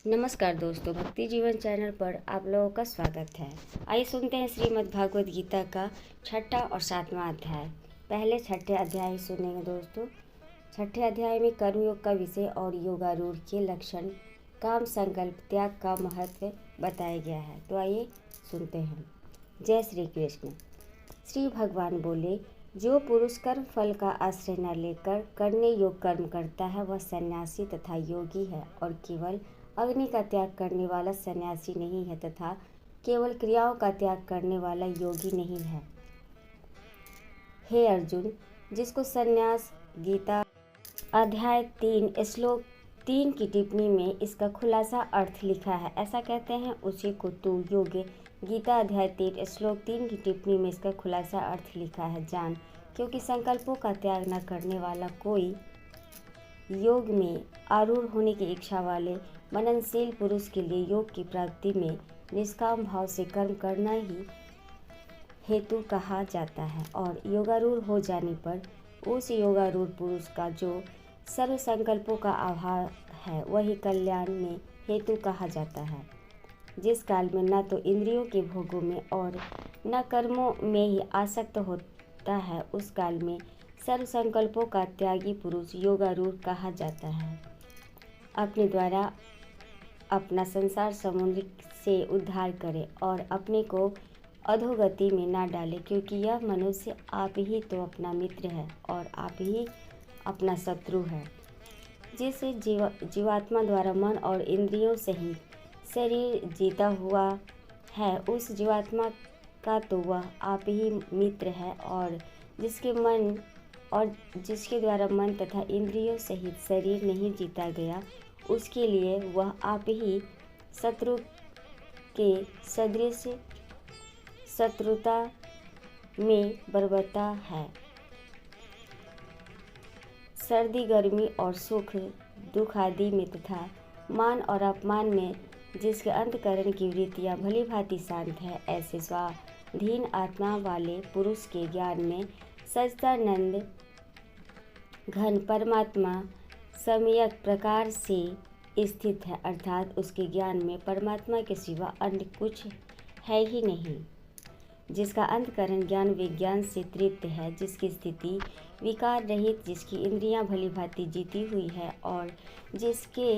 नमस्कार दोस्तों, भक्ति जीवन चैनल पर आप लोगों का स्वागत है। आइए सुनते हैं श्रीमद् भागवत गीता का छठा और सातवां अध्याय। पहले छठे अध्याय सुनेंगे दोस्तों। छठे अध्याय में कर्मयोग का विषय और योगारूढ़ के लक्षण, काम संकल्प त्याग का महत्व बताया गया है। तो आइए सुनते हैं। जय श्री कृष्ण। श्री भगवान बोले, जो पुरुष कर्म फल का आश्रय न लेकर करने योग कर्म करता है वह सन्यासी तथा योगी है, और केवल अग्नि का त्याग करने वाला सन्यासी नहीं है तथा केवल क्रियाओं का त्याग करने वाला योगी नहीं है। हे अर्जुन, जिसको सन्यास गीता अध्याय 3 श्लोक 3 की टिप्पणी में इसका खुलासा अर्थ लिखा है, ऐसा कहते हैं, उसी को तू योग गीता अध्याय 3 श्लोक 3 की टिप्पणी में इसका खुलासा अर्थ लिखा है जान, क्योंकि संकल्पों का त्याग न करने वाला कोई योग में आरूढ़ होने की इच्छा वाले मननशील पुरुष के लिए योग की प्राप्ति में निष्काम भाव से कर्म करना ही हेतु कहा जाता है, और योगारूढ़ हो जाने पर उस योगारूढ़ पुरुष का जो सर्व संकल्पों का अभाव है वही कल्याण में हेतु कहा जाता है। जिस काल में न तो इंद्रियों के भोगों में और न कर्मों में ही आसक्त होता है, उस काल में सर्व संकल्पों का त्यागी पुरुष योगारूढ़ कहा जाता है। अपने द्वारा अपना संसार समुद्र से उद्धार करे और अपने को अधोगति में ना डाले, क्योंकि यह मनुष्य आप ही तो अपना मित्र है और आप ही अपना शत्रु है। जिस जीवात्मा द्वारा मन और इंद्रियों सहित शरीर जीता हुआ है, उस जीवात्मा का तो वह आप ही मित्र है, और जिसके द्वारा मन तथा इंद्रियों सहित शरीर नहीं जीता गया, उसके लिए वह आप ही शत्रु के सदृश शत्रुता में बर्बरता है। सर्दी गर्मी और सुख दुख आदि में तथा मान और अपमान में जिसके अंतकरण की वृत्तियाँ भली भांति शांत है, ऐसे स्वाधीन आत्मा वाले पुरुष के ज्ञान में सच्चिदानंद घन परमात्मा सम्यक प्रकार से स्थित है, अर्थात उसके ज्ञान में परमात्मा के सिवा अन्य कुछ है ही नहीं। जिसका अंतकरण ज्ञान विज्ञान से तृप्त है, जिसकी स्थिति विकार रहित, जिसकी इंद्रियां भली भांति जीती हुई है और जिसके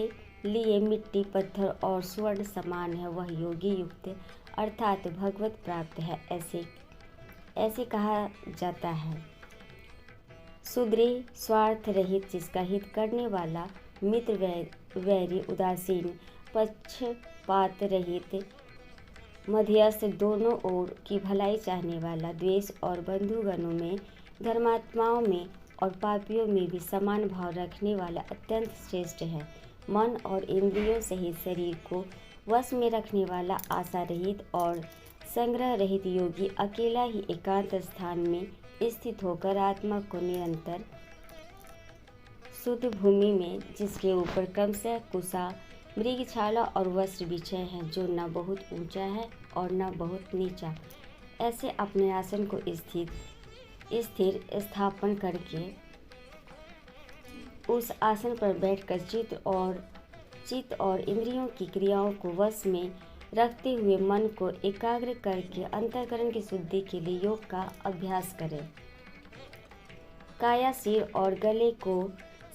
लिए मिट्टी पत्थर और स्वर्ण समान है, वह योगी युक्त अर्थात भगवत प्राप्त है, ऐसे कहा जाता है। सुदृढ़ स्वार्थ रहित, जिसका हित करने वाला मित्र वैरी, उदासीन पक्षपात रहित, मध्यस्थ, दोनों ओर की भलाई चाहने वाला, द्वेष और बंधुगणों में, धर्मात्माओं में और पापियों में भी समान भाव रखने वाला अत्यंत श्रेष्ठ है। मन और इंद्रियों सहित शरीर को वश में रखने वाला, आशा रहित और संग्रह रहित योगी अकेला ही एकांत स्थान में स्थित होकर आत्मा को निरंतर शुद्ध भूमि में, जिसके ऊपर क्रमशः कुशा मृगछाला और वस्त्र बिछे हैं, जो न बहुत ऊंचा है और न बहुत नीचा, ऐसे अपने आसन को स्थिर स्थापन करके उस आसन पर बैठकर चित्त और इंद्रियों की क्रियाओं को वश में रखते हुए मन को एकाग्र करके अंतःकरण की शुद्धि के लिए योग का अभ्यास करें। काया, सिर और गले को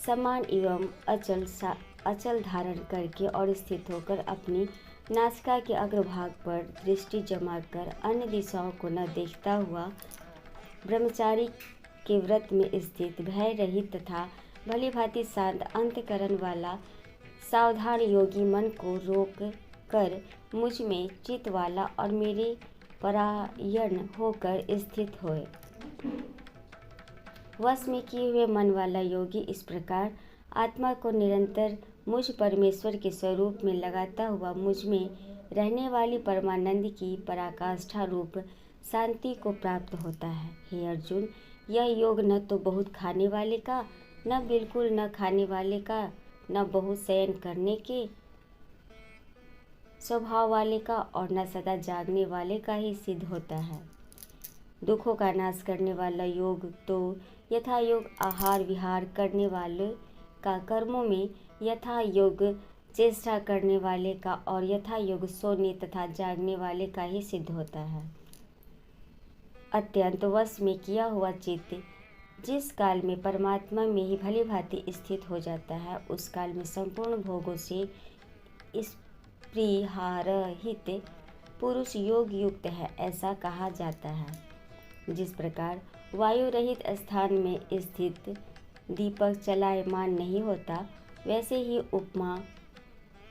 समान एवं अचल धारण करके और स्थित होकर अपनी नासिका के अग्रभाग पर दृष्टि जमा कर अन्य दिशाओं को न देखता हुआ ब्रह्मचारी के व्रत में स्थित, भय रहित तथा भली भांति शांत अंतःकरण वाला सावधान योगी मन को रोक कर मुझ में चित्त वाला और मेरे परायण होकर स्थित होए। वश में किए हुए मन वाला योगी इस प्रकार आत्मा को निरंतर मुझ परमेश्वर के स्वरूप में लगाता हुआ मुझ में रहने वाली परमानंद की पराकाष्ठा रूप शांति को प्राप्त होता है। हे अर्जुन, यह योग न तो बहुत खाने वाले का, न बिल्कुल न खाने वाले का, न बहुत शयन करने के स्वभाव वाले का और न सदा जागने वाले का ही सिद्ध होता है। दुखों का नाश करने वाला योग तो यथा योग आहार विहार करने वाले का, कर्मों में यथा योग चेष्टा करने वाले का और यथा योग सोने तथा जागने वाले का ही सिद्ध होता है। अत्यंत वश में किया हुआ चित्त जिस काल में परमात्मा में ही भली भांति स्थित हो जाता है, उस काल में संपूर्ण भोगों से स्पृहारहित पुरुष योग युक्त है, ऐसा कहा जाता है। जिस प्रकार वायु रहित स्थान में स्थित दीपक चलायमान नहीं होता, वैसे ही उपमा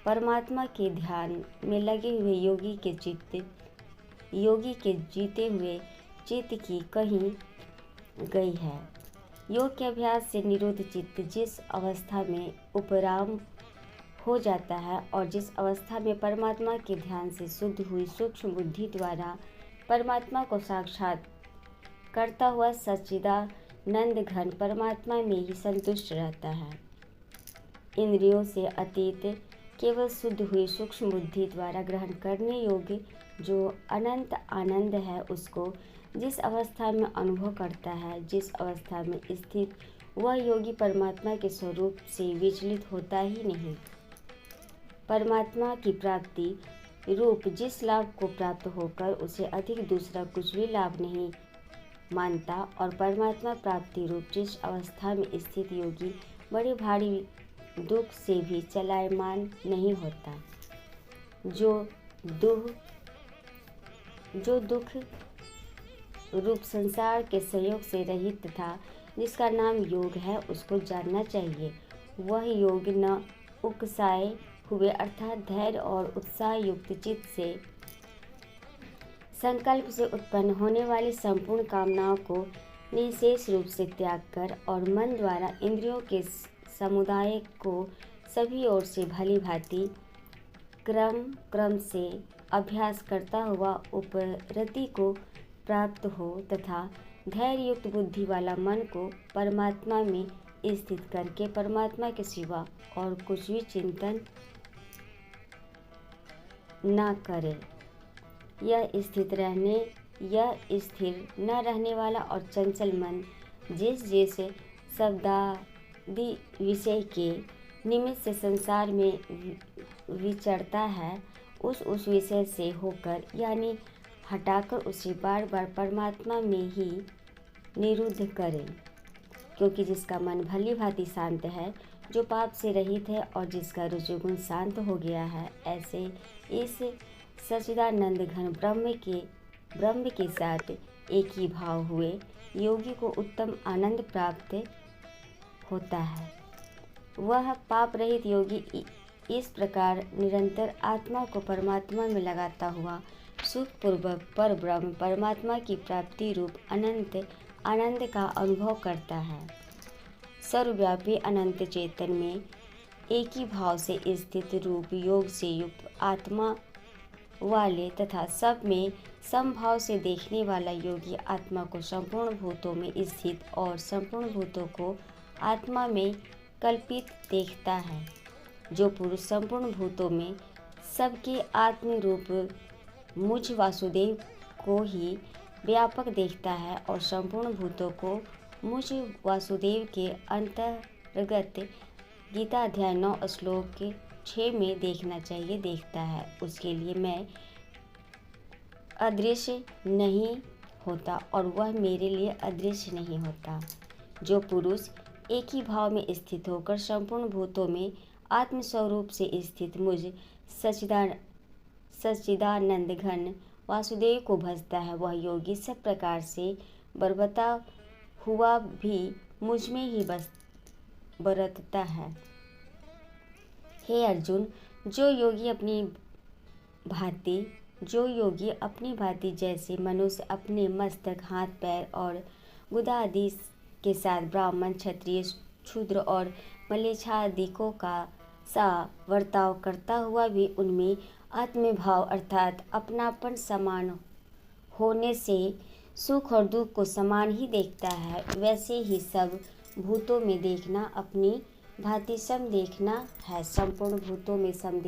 परमात्मा के ध्यान में लगे हुए योगी के जीते हुए चित्त की कही गई है। योग के अभ्यास से निरुद्ध चित्त जिस अवस्था में उपराम हो जाता है और जिस अवस्था में परमात्मा के ध्यान से शुद्ध हुई सूक्ष्म बुद्धि द्वारा परमात्मा को साक्षात करता हुआ सच्चिदानंद घन परमात्मा में ही संतुष्ट रहता है। इंद्रियों से अतीत केवल शुद्ध हुई सूक्ष्म बुद्धि द्वारा ग्रहण करने योग्य जो अनंत आनंद है, उसको जिस अवस्था में अनुभव करता है, जिस अवस्था में स्थित वह योगी परमात्मा के स्वरूप से विचलित होता ही नहीं। परमात्मा की प्राप्ति रूप जिस लाभ को प्राप्त होकर उसे अधिक दूसरा कुछ भी लाभ नहीं मानता और परमात्मा प्राप्ति रूप जिस अवस्था में स्थित योगी बड़े भारी दुख से भी चलायमान नहीं होता। जो दुख रूप संसार के संयोग से रहित था, जिसका नाम योग है, उसको जानना चाहिए। वह योग न उकसाए हुए अर्थात धैर्य और उत्साह युक्त चित्त से संकल्प से उत्पन्न होने वाली संपूर्ण कामनाओं को निःशेष रूप से त्याग कर और मन द्वारा इंद्रियों के समुदाय को सभी ओर से भली भांति क्रम से अभ्यास करता हुआ उपरति को प्राप्त हो तथा धैर्य युक्त बुद्धि वाला मन को परमात्मा में स्थित करके परमात्मा के सिवा और कुछ भी चिंतन न करे। यह स्थिर न रहने वाला और चंचल मन जिस शब्दादि विषय के निमित्त से संसार में विचरता है, उस विषय से होकर यानी हटाकर उसे बार बार परमात्मा में ही निरुद्ध करें। क्योंकि जिसका मन भली भांति शांत है, जो पाप से रहित है और जिसका रजोगुण शांत हो गया है, ऐसे इस सच्चिदानंद घन ब्रह्म के साथ एक ही भाव हुए योगी को उत्तम आनंद प्राप्त होता है। वह पाप रहित योगी इस प्रकार निरंतर आत्मा को परमात्मा में लगाता हुआ सुखपूर्वक पर ब्रह्म परमात्मा की प्राप्ति रूप अनंत आनंद का अनुभव करता है। सर्वव्यापी अनंत चेतन में एक ही भाव से स्थित रूप योग से युक्त आत्मा वाले तथा सब में समभाव से देखने वाला योगी आत्मा को संपूर्ण भूतों में स्थित और संपूर्ण भूतों को आत्मा में कल्पित देखता है। जो पुरुष संपूर्ण भूतों में सबके आत्म रूप मुझ वासुदेव को ही व्यापक देखता है और संपूर्ण भूतों को मुझ वासुदेव के अंतर्गत गीता अध्याय 9 श्लोक 6 में देखना चाहिए देखता है, उसके लिए मैं अदृश्य नहीं होता और वह मेरे लिए अदृश्य नहीं होता। जो पुरुष एक ही भाव में स्थित होकर संपूर्ण भूतों में आत्मस्वरूप से स्थित मुझ सच्चिदानंद घन वासुदेव को भजता है, वह योगी सब प्रकार से बरबता हुआ भी मुझ में ही बरतता है। हे अर्जुन, जो योगी अपनी भांति जैसे मनुष्य अपने मस्तक, हाथ, पैर और गुदा आदि के साथ ब्राह्मण, क्षत्रिय, शूद्र और मलेच्छादिकों का सा वर्ताव करता हुआ भी उनमें आत्मभाव अर्थात अपनापन समान होने से सुख और दुख को समान ही देखता है, वैसे ही सब भूतों में देखना अपनी भांति सम देखना है। संपूर्ण भूतों में सम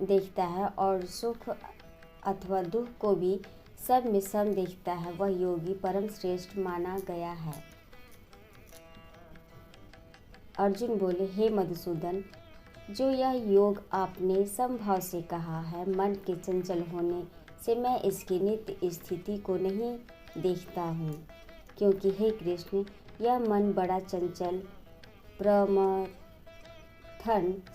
देखता है और सुख अथवा दुख को भी सब में सम देखता है, वह योगी परम श्रेष्ठ माना गया है। अर्जुन बोले, हे मधुसूदन, जो यह योग आपने समभाव से कहा है, मन के चंचल होने से मैं इसकी नित्य स्थिति को नहीं देखता हूँ, क्योंकि हे कृष्ण, यह मन बड़ा चंचल, प्रमथन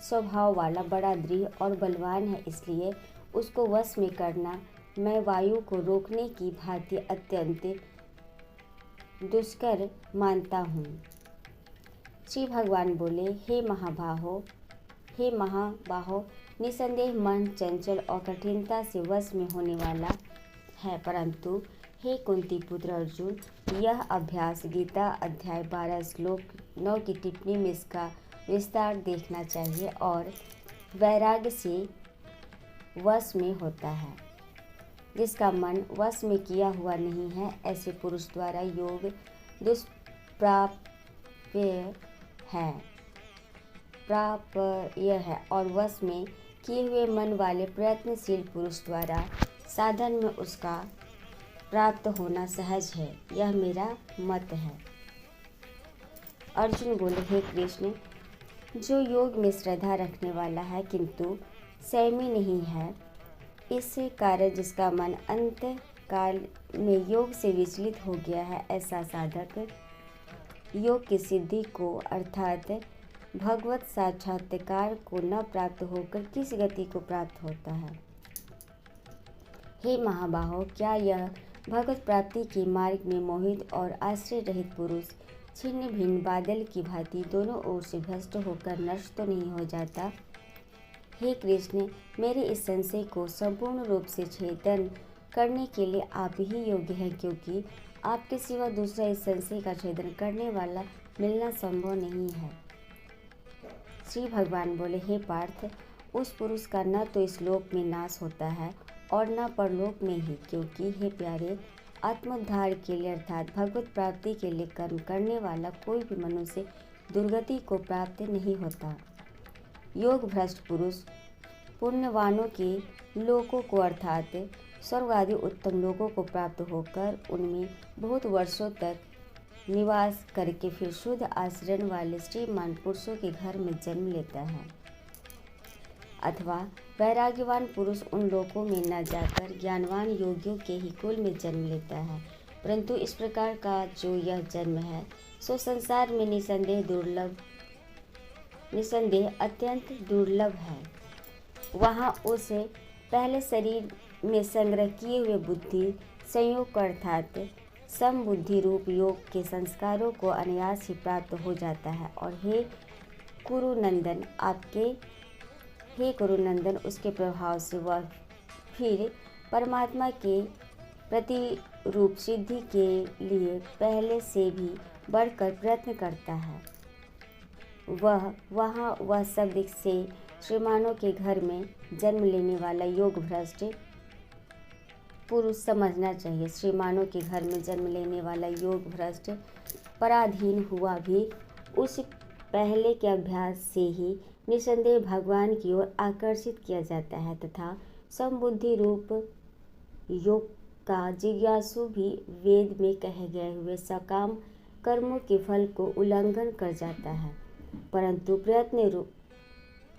स्वभाव वाला, बड़ा दृढ़ और बलवान है। इसलिए उसको वश में करना मैं वायु को रोकने की भांति अत्यंत दुष्कर मानता हूँ। श्री भगवान बोले, हे महाबाहो, निसंदेह मन चंचल और कठिनता से वश में होने वाला है, परंतु हे कुंती पुत्र अर्जुन, यह अभ्यास गीता अध्याय 12 श्लोक 9 की टिप्पणी में इसका विस्तार देखना चाहिए और वैराग्य से वश में होता है। जिसका मन वश में किया हुआ नहीं है, ऐसे पुरुष द्वारा योग दुष्प्राप्य है और वश में किए हुए मन वाले प्रयत्नशील पुरुष द्वारा साधन में उसका प्राप्त होना सहज है। यह मेरा मत है। अर्जुन बोले, हे कृष्ण, जो योग में श्रद्धा रखने वाला है किंतु संयमी नहीं है, इस कारण जिसका मन अंत काल में योग से विचलित हो गया है, ऐसा साधक योग की सिद्धि को अर्थात भगवत साक्षात्कार को न प्राप्त होकर किस गति को प्राप्त होता है। हे महाबाहो, क्या यह भगवत प्राप्ति के मार्ग में मोहित और आश्रय रहित पुरुष छिन्न भिन्न बादल की भांति दोनों ओर से भ्रष्ट होकर नष्ट तो नहीं हो जाता। हे कृष्ण, मेरे इस संशय को संपूर्ण रूप से छेदन करने के लिए आप ही योग्य हैं, क्योंकि आपके सिवा दूसरा इस संशय का छेदन करने वाला मिलना संभव नहीं है। श्री भगवान बोले, हे पार्थ, उस पुरुष का न तो इस लोक में नाश होता है और न परलोक में ही, क्योंकि हे प्यारे, आत्मोद्धार के लिए अर्थात भगवत प्राप्ति के लिए कर्म करने वाला कोई भी मनुष्य दुर्गति को प्राप्त नहीं होता। योग भ्रष्ट पुरुष पुण्यवानों के लोकों को अर्थात स्वर्ग आदि उत्तम लोकों को प्राप्त होकर उनमें बहुत वर्षों तक निवास करके फिर शुद्ध आचरण वाले श्रीमान पुरुषों के घर में जन्म लेता है। अथवा वैराग्यवान पुरुष उन लोकों में न जाकर ज्ञानवान योगियों के ही कुल में जन्म लेता है, परंतु इस प्रकार का जो यह जन्म है सो संसार में निसंदेह अत्यंत दुर्लभ है। वहाँ उस पहले शरीर में संग्रह किए हुए बुद्धि संयोग अर्थात समबुद्धि रूप योग के संस्कारों को अनायास ही प्राप्त हो जाता है। और हे कुरुनंदन, उसके प्रभाव से वह फिर परमात्मा के प्रतिरूप सिद्धि के लिए पहले से भी बढ़कर प्रयत्न करता है। वह सब दिख से श्रीमानों के घर में जन्म लेने वाला योग भ्रष्ट पुरुष समझना चाहिए। श्रीमानों के घर में जन्म लेने वाला योग भ्रष्ट पराधीन हुआ भी उस पहले के अभ्यास से ही निसंदेह भगवान की ओर आकर्षित किया जाता है तथा समबुद्धि रूप योग का जिज्ञासु भी वेद में कहे गए हुए सकाम कर्मों के फल को उल्लंघन कर जाता है, परंतु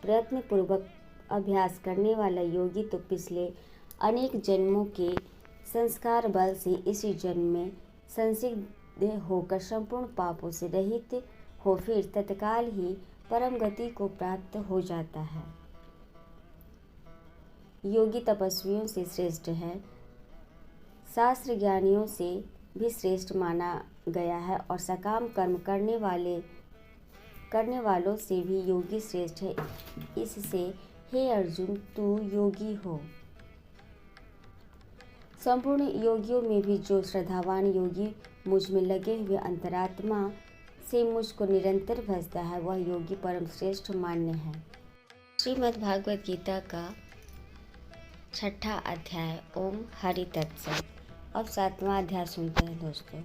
प्रयत्न पूर्वक अभ्यास करने वाला योगी तो पिछले अनेक जन्मों के संस्कार बल से इसी जन्म में संसिद्ध होकर संपूर्ण पापों से रहित हो फिर तत्काल ही परम गति को प्राप्त हो जाता है। योगी तपस्वियों से श्रेष्ठ है, शास्त्र ज्ञानियों से भी श्रेष्ठ माना गया है और सकाम कर्म करने वालों से भी योगी श्रेष्ठ है। इससे हे अर्जुन, तू योगी हो। संपूर्ण योगियों में भी जो श्रद्धावान योगी मुझ में लगे हुए अंतरात्मा से मुझको निरंतर भजता है, वह योगी परम श्रेष्ठ मान्य है। श्रीमद् भागवत गीता का 6ठा अध्याय। ओम हरि तत्सत। अब 7वां अध्याय सुनते हैं दोस्तों।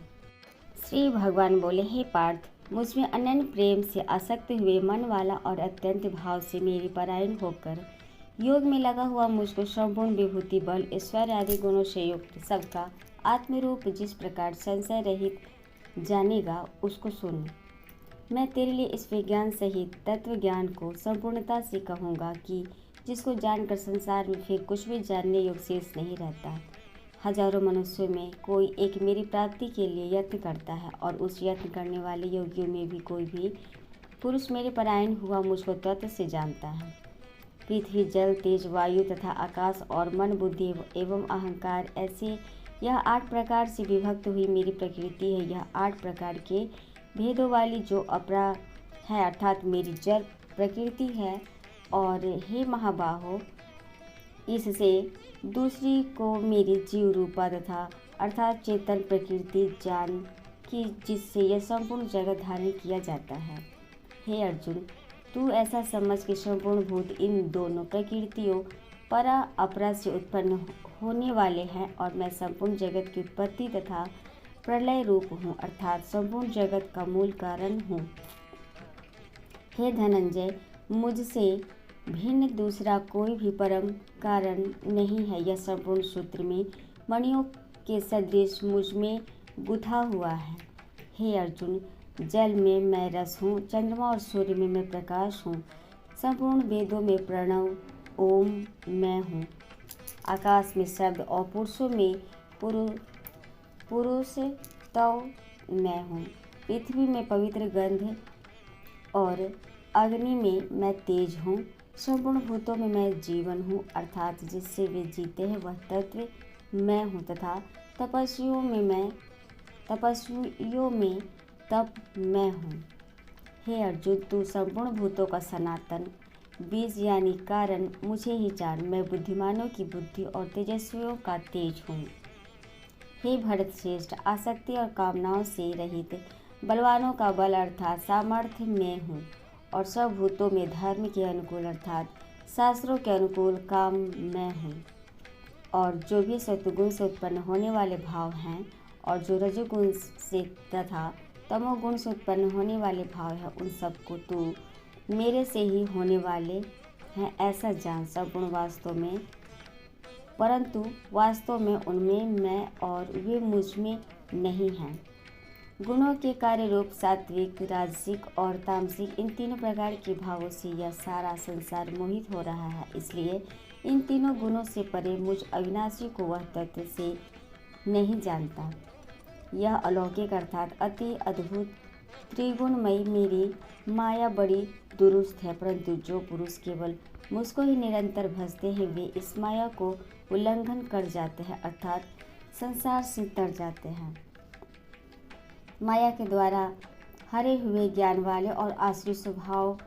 श्री भगवान बोले, हे पार्थ, मुझमें अनन्य प्रेम से आसक्त हुए मन वाला और अत्यंत भाव से मेरी परायण होकर योग में लगा हुआ मुझको संपूर्ण विभूति बल ऐश्वर्य आदि गुणों से युक्त सबका आत्मरूप जिस प्रकार संशय रहित जानेगा, उसको सुन। मैं तेरे लिए इस विज्ञान सहित तत्व ज्ञान को संपूर्णता से कहूँगा कि जिसको जानकर संसार में फिर कुछ भी जानने योग्य शेष नहीं रहता। हजारों मनुष्यों में कोई एक मेरी प्राप्ति के लिए यत्न करता है और उस यत्न करने वाले योगियों में भी कोई भी पुरुष मेरे परायण हुआ मुझको तत्व से जानता है। पृथ्वी, जल, तेज, वायु तथा आकाश और मन, बुद्धि एवं अहंकार, ऐसे यह 8 प्रकार से विभक्त हुई मेरी प्रकृति है। यह 8 प्रकार के भेदों वाली जो अपरा है अर्थात मेरी जड़ प्रकृति है। और हे महाबाहो, इससे दूसरी को मेरी जीव रूपा तथा अर्थात चेतन प्रकृति जान कि जिससे यह संपूर्ण जगत धारण किया जाता है। हे अर्जुन, तू ऐसा समझ कि संपूर्ण भूत इन दोनों प्रकृतियों परा अपरा से उत्पन्न होने वाले हैं और मैं संपूर्ण जगत की उत्पत्ति तथा प्रलय रूप हूँ अर्थात संपूर्ण जगत का मूल कारण हूँ। हे धनंजय, मुझसे भिन्न दूसरा कोई भी परम कारण नहीं है। यह संपूर्ण सूत्र में मणियों के सदृश मुझ में गुथा हुआ है। हे अर्जुन, जल में मैं रस हूँ, चंद्रमा और सूर्य में मैं प्रकाश हूँ, संपूर्ण वेदों में प्रणव ओम मैं हूँ, आकाश में शब्द और पुरुषों में पुरुष तव मैं हूँ, पृथ्वी में पवित्र गंध और अग्नि में मैं तेज हूँ, संपूर्ण भूतों में मैं जीवन हूँ अर्थात जिससे वे जीते हैं वह तत्व मैं हूँ तथा तपस्वियों में तप मैं हूँ। हे अर्जुन, तू संपूर्ण भूतों का सनातन बीज यानी कारण मुझे ही जान। मैं बुद्धिमानों की बुद्धि और तेजस्वियों का तेज हूँ। हे भरत श्रेष्ठ, आसक्ति और कामनाओं से रहित बलवानों का बल अर्थात सामर्थ्य मैं हूँ और सब भूतों में धर्म के अनुकूल अर्थात शास्त्रों के अनुकूल काम मैं हूँ। और जो भी सत्वगुण से उत्पन्न होने वाले भाव हैं और जो रजोगुण से तथा तमोगुण से उत्पन्न होने वाले भाव हैं उन सबको तू मेरे से ही होने वाले हैं ऐसा जान। संपूर्ण वास्तव में परंतु वास्तव में उनमें मैं और वे मुझ में नहीं हैं। गुणों के कार्य रूप सात्विक, राजसिक और तामसिक इन तीनों प्रकार के भावों से यह सारा संसार मोहित हो रहा है। इसलिए इन तीनों गुणों से परे मुझ अविनाशी को वह तत्व से नहीं जानता। यह अलौकिक अर्थात अति अद्भुत त्रिगुणमयी मेरी माया बड़ी दुरुस्त है, परंतु जो पुरुष केवल मुझको ही निरंतर भजते हैं वे इस माया को उल्लंघन कर जाते हैं अर्थात संसार से तर जाते हैं। माया के द्वारा हरे हुए ज्ञान वाले और आश्रित स्वभाव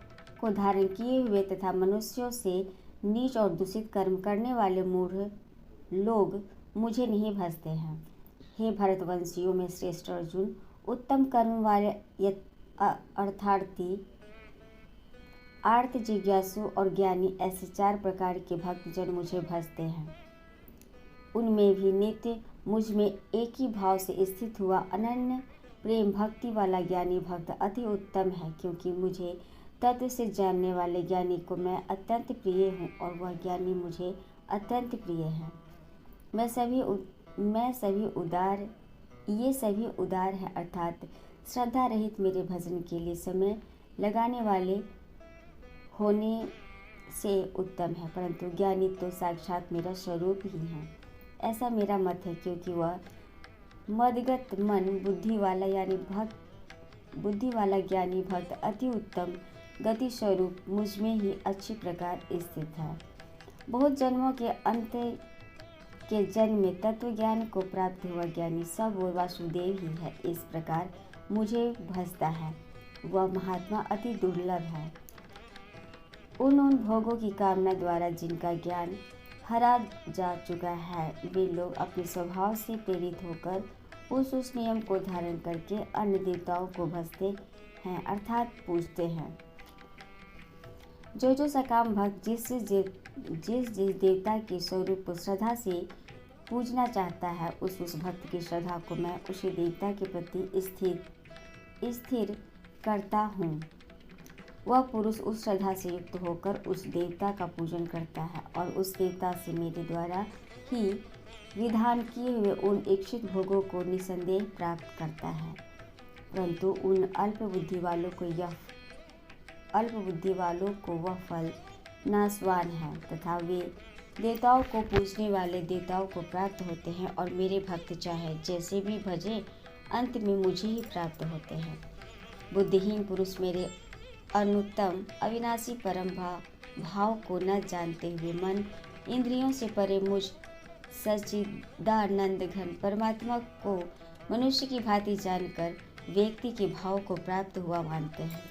को धारण किए हुए तथा मनुष्यों से नीच और दूषित कर्म करने वाले मूढ़ लोग मुझे नहीं भजते हैं। हे भरतवंशियों में श्रेष्ठ अर्जुन, उत्तम कर्म वाले अर्थार्थी, आर्त, जिज्ञासु और ज्ञानी ऐसे 4 प्रकार के भक्तजन मुझे भजते हैं। उनमें भी नित्य मुझ में एक ही भाव से स्थित हुआ अनन्य प्रेम भक्ति वाला ज्ञानी भक्त अति उत्तम है, क्योंकि मुझे तत्व से जानने वाले ज्ञानी को मैं अत्यंत प्रिय हूँ और वह ज्ञानी मुझे अत्यंत प्रिय है। ये सभी उदार हैं अर्थात श्रद्धा रहित मेरे भजन के लिए समय लगाने वाले होने से उत्तम है, परंतु ज्ञानी तो साक्षात मेरा स्वरूप ही है ऐसा मेरा मत है, क्योंकि वह मदगत मन बुद्धि वाला ज्ञानी भक्त अति उत्तम गति स्वरूप मुझ में ही अच्छी प्रकार स्थित है। बहुत जन्मों के अंत के जन्म में तत्व ज्ञान को प्राप्त हुआ ज्ञानी सब वो वासुदेव ही है। इस प्रकार मुझे भजता है वह महात्मा अति दुर्लभ है। उन भोगों की कामना द्वारा जिनका ज्ञान हरा जा चुका है वे लोग अपने स्वभाव से प्रेरित होकर उस नियम को धारण करके अन्य देवताओं को भजते हैं अर्थात पूजते हैं। जो सकाम भक्त जिस देवता के स्वरूप को श्रद्धा से पूजना चाहता है उस भक्त की श्रद्धा को मैं उसी देवता के प्रति स्थिर करता हूँ। वह पुरुष उस श्रद्धा से युक्त होकर उस देवता का पूजन करता है और उस देवता से मेरे द्वारा ही विधान किए हुए उन इच्छित भोगों को निसंदेह प्राप्त करता है। परंतु उन अल्पबुद्धि वालों को वह फल नाशवान है, तथा वे देवताओं को पूजने वाले देवताओं को प्राप्त होते हैं, और मेरे भक्त चाहे जैसे भी भजे अंत में मुझे ही प्राप्त होते हैं। बुद्धिहीन पुरुष मेरे अनुत्तम अविनाशी परम भाव को न जानते हुए मन इंद्रियों से परे मुझ सच्चिदानंद घन परमात्मा को मनुष्य की भांति जानकर व्यक्ति के भाव को प्राप्त हुआ मानते हैं।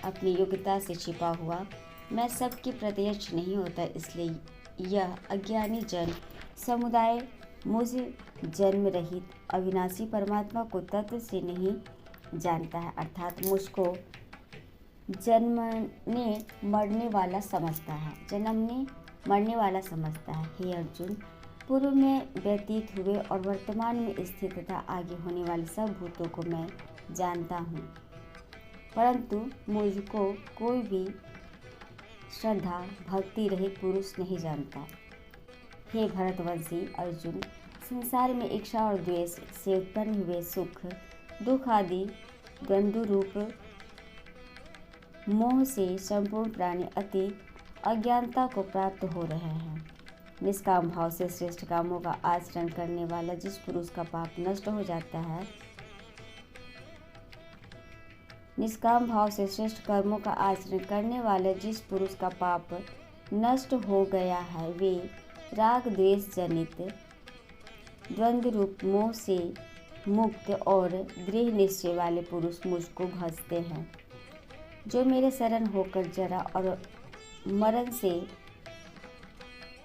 अपनी योग्यता से छिपा हुआ मैं सबके प्रत्यक्ष नहीं होता, इसलिए यह अज्ञानी जन समुदाय मुझ जन्म रहित अविनाशी परमात्मा को तत्व से नहीं जानता है, अर्थात मुझको जन्मने मरने वाला समझता है। हे अर्जुन, पूर्व में व्यतीत हुए और वर्तमान में स्थित तथा आगे होने वाले सब भूतों को मैं जानता हूँ, परंतु मुझको कोई भी श्रद्धा भक्ति रहित पुरुष नहीं जानता। हे भरतवंशी अर्जुन, संसार में इच्छा और द्वेष से उत्पन्न हुए सुख दुख आदि द्वंद्व रूप मोह से संपूर्ण प्राणी अति अज्ञानता को प्राप्त हो रहे हैं। निष्काम भाव से श्रेष्ठ कामों का आचरण करने वाला जिस पुरुष का पाप नष्ट हो जाता है, निष्काम भाव से श्रेष्ठ कर्मों का आचरण करने वाले जिस पुरुष का पाप नष्ट हो गया है, वे राग द्वेष जनित द्वंद्व रूप मोह से मुक्त और दृढ़ निश्चय वाले पुरुष मुझको भजते हैं। जो मेरे शरण होकर जरा और मरण से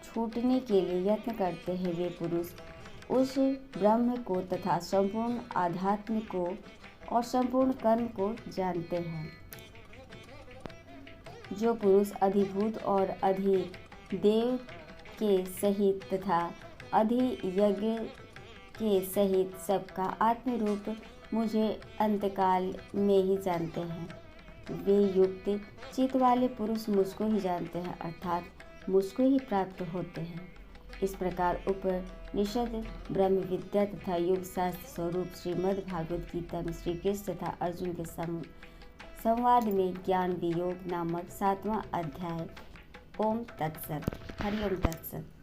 छूटने के लिए यत्न करते हैं, वे पुरुष उस ब्रह्म को तथा संपूर्ण आध्यात्म को और संपूर्ण कर्म को जानते हैं। जो पुरुष अधिभूत और अधिदेव के सहित तथा अधियज्ञ के सहित सबका आत्म रूप मुझे अंतकाल में ही जानते हैं, वे युक्त चित्त वाले पुरुष मुझको ही जानते हैं, अर्थात मुझको ही प्राप्त होते हैं। इस प्रकार उपनिषद ब्रह्म विद्या तथा योग शास्त्र स्वरूप श्रीमद् भागवत गीता में श्री कृष्ण तथा अर्जुन के संवाद में ज्ञान वियोग नामक 7वां अध्याय। ओम तत्सत। हरि ओम तत्सत।